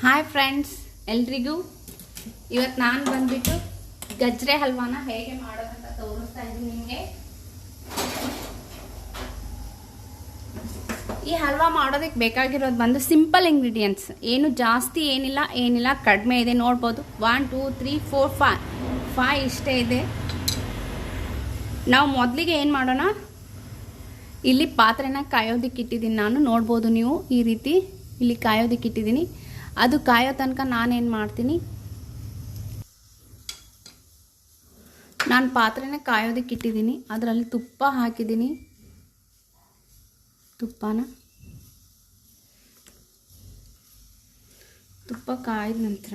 Hi friends, ಎಲ್ರಿಗೂ ಇವತ್ತು ನಾನು ಬಂದ್ಬಿಟ್ಟು ಗಜ್ಜರಿ ಹಲ್ವಾನ ಹೇಗೆ ಮಾಡೋದಂತ ತೋರಿಸ್ತಾ ಇದ್ದೀನಿ ನಿಮಗೆ. ಈ ಹಲ್ವಾ ಮಾಡೋದಕ್ಕೆ ಬೇಕಾಗಿರೋದು ಬಂದು ಸಿಂಪಲ್ ಇಂಗ್ರೀಡಿಯೆಂಟ್ಸ್, ಏನು ಜಾಸ್ತಿ ಏನಿಲ್ಲ ಕಡಿಮೆ ಇದೆ. ನೋಡ್ಬೋದು 1 2 3 4 5 ಇಷ್ಟೇ ಇದೆ. ನಾವು ಮೊದಲಿಗೆ ಏನು ಮಾಡೋಣ, ಇಲ್ಲಿ ಪಾತ್ರೆನ ಕಾಯೋದಕ್ಕೆ ಇಟ್ಟಿದ್ದೀನಿ ನಾನು. ನೋಡ್ಬೋದು ನೀವು ಈ ರೀತಿ ಇಲ್ಲಿ ಕಾಯೋದಕ್ಕೆ ಇಟ್ಟಿದ್ದೀನಿ. ಅದು ಕಾಯೋ ತನಕ ನಾನೇನು ಮಾಡ್ತೀನಿ, ನಾನು ಪಾತ್ರೆನ ಕಾಯೋದಕ್ಕೆ ಇಟ್ಟಿದ್ದೀನಿ. ಅದರಲ್ಲಿ ತುಪ್ಪ ಹಾಕಿದ್ದೀನಿ. ತುಪ್ಪ ಕಾಯ್ದ ನಂತರ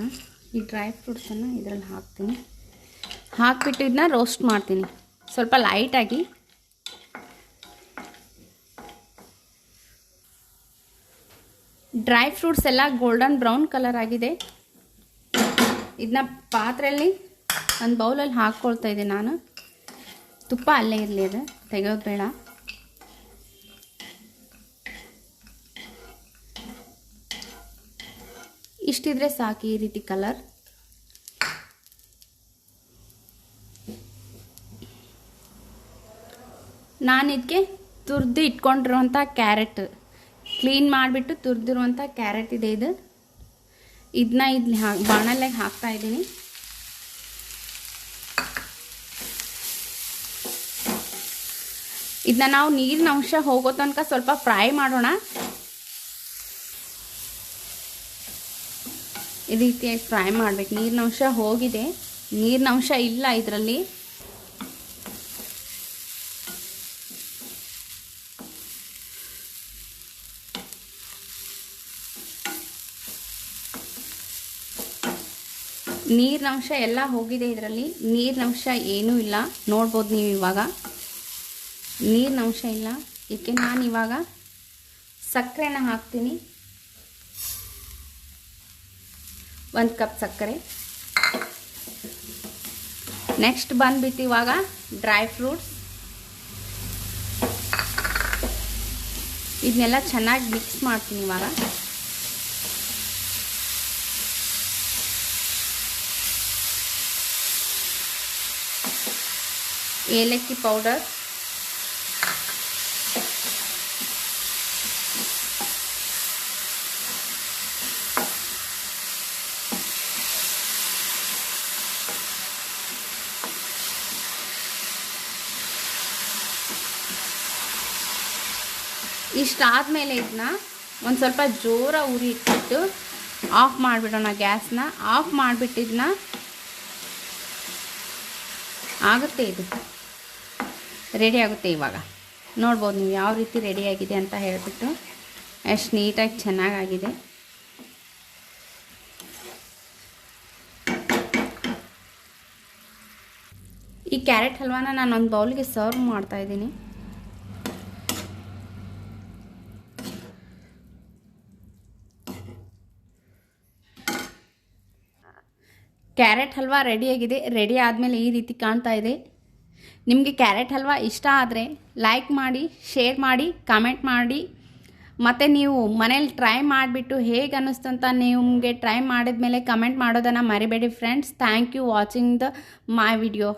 ಈ ಡ್ರೈ ಫ್ರೂಟ್ಸನ್ನು ಇದರಲ್ಲಿ ಹಾಕ್ತೀನಿ. ಹಾಕ್ಬಿಟ್ಟು ಇದನ್ನ ರೋಸ್ಟ್ ಮಾಡ್ತೀನಿ ಸ್ವಲ್ಪ ಲೈಟಾಗಿ. ಡ್ರೈ ಫ್ರೂಟ್ಸ್ ಎಲ್ಲ ಗೋಲ್ಡನ್ ಬ್ರೌನ್ ಕಲರ್ ಆಗಿದೆ. ಇದನ್ನ ಪಾತ್ರೆಯಲ್ಲಿ ಒಂದು ಬೌಲಲ್ಲಿ ಹಾಕ್ಕೊಳ್ತಾ ಇದ್ದೀನಿ ನಾನು. ತುಪ್ಪ ಅಲ್ಲೇ ಇರಲಿ, ಅದು ತೆಗೆಯೋದು ಬೇಡ. ಇಷ್ಟಿದ್ರೆ ಸಾಕು, ಈ ರೀತಿ ಕಲರ್. ನಾನು ಇದಕ್ಕೆ ತುರಿದು ಇಟ್ಕೊಂಡಿರುವಂಥ ಕ್ಯಾರೆಟ್, ಕ್ಲೀನ್ ಮಾಡಿಬಿಟ್ಟು ತುರಿದಿರುವಂಥ ಕ್ಯಾರೆಟ್ ಇದೆ. ಇದನ್ನ ಇಲ್ಲಿ ಬಾಣಲೆಗೆ ಹಾಕ್ತಾ ಇದ್ದೀನಿ. ಇದನ್ನ ನಾವು ನೀರಿನ ಅಂಶ ಹೋಗೋ ತನಕ ಸ್ವಲ್ಪ ಫ್ರೈ ಮಾಡೋಣ. ಈ ರೀತಿಯಾಗಿ ಫ್ರೈ ಮಾಡಬೇಕು. ನೀರಿನ ಅಂಶ ಹೋಗಿದೆ, ನೀರಿನ ಅಂಶ ಇಲ್ಲ ಇದರಲ್ಲಿ. ನೀರಿನಂಶ ಎಲ್ಲ ಹೋಗಿದೆ ಇದರಲ್ಲಿ. ನೀರಿನಂಶ ಏನೂ ಇಲ್ಲ, ನೋಡ್ಬೋದು ನೀವು. ಇವಾಗ ನೀರಿನಂಶ ಇಲ್ಲ. ಇದಕ್ಕೆ ನಾನು ಇವಾಗ ಸಕ್ಕರೆನ ಹಾಕ್ತೀನಿ. 1 ಕಪ್ ಸಕ್ಕರೆ. ನೆಕ್ಸ್ಟ್ ಬಂದ್ಬಿಟ್ಟು ಇವಾಗ ಡ್ರೈ ಫ್ರೂಟ್ಸ್, ಇದನ್ನೆಲ್ಲ ಚೆನ್ನಾಗಿ ಮಿಕ್ಸ್ ಮಾಡ್ತೀನಿ ಇವಾಗ. ಏಲಕ್ಕಿ ಪೌಡರ್, ಇಷ್ಟಾದ್ಮೇಲೆ ಇದನ್ನ ಒಂದು ಸ್ವಲ್ಪ ಜೋರ ಉರಿ ಇಟ್ಬಿಟ್ಟು ಆಫ್ ಮಾಡಿಬಿಡೋಣ ಗ್ಯಾಸ್ನ. ಆಫ್ ಮಾಡಿಬಿಟ್ಟು ಇದನ್ನ ಆಗುತ್ತೆ, ಇದು ರೆಡಿ ಆಗುತ್ತೆ. ಇವಾಗ ನೋಡ್ಬೋದು ನೀವು ಯಾವ ರೀತಿ ರೆಡಿಯಾಗಿದೆ ಅಂತ ಹೇಳಿಬಿಟ್ಟು. ಎಷ್ಟು ನೀಟಾಗಿ ಚೆನ್ನಾಗಾಗಿದೆ. ಈ ಕ್ಯಾರೆಟ್ ಹಲ್ವಾನ ನಾನು ಒಂದು ಬೌಲ್ಗೆ ಸರ್ವ್ ಮಾಡ್ತಾ ಇದ್ದೀನಿ. ಕ್ಯಾರೆಟ್ ಹಲ್ವಾ ರೆಡಿಯಾಗಿದೆ. ರೆಡಿ ಆದಮೇಲೆ ಈ ರೀತಿ ಕಾಣ್ತಾ ಇದೆ. ನಿಮಗೆ ಕ್ಯಾರೆಟ್ ಹಲ್ವಾ ಇಷ್ಟ ಆದರೆ ಲೈಕ್ ಮಾಡಿ, ಶೇರ್ ಮಾಡಿ, ಕಮೆಂಟ್ ಮಾಡಿ. ಮತ್ತು ನೀವು ಮನೇಲಿ ಟ್ರೈ ಮಾಡಿಬಿಟ್ಟು ಹೇಗೆ ಅನ್ನಿಸ್ತು ಅಂತ ನಿಮಗೆ ಟ್ರೈ ಮಾಡಿದ ಮೇಲೆ ಕಮೆಂಟ್ ಮಾಡೋದನ್ನು ಮರಿಬೇಡಿ friends. Thank you watching my video.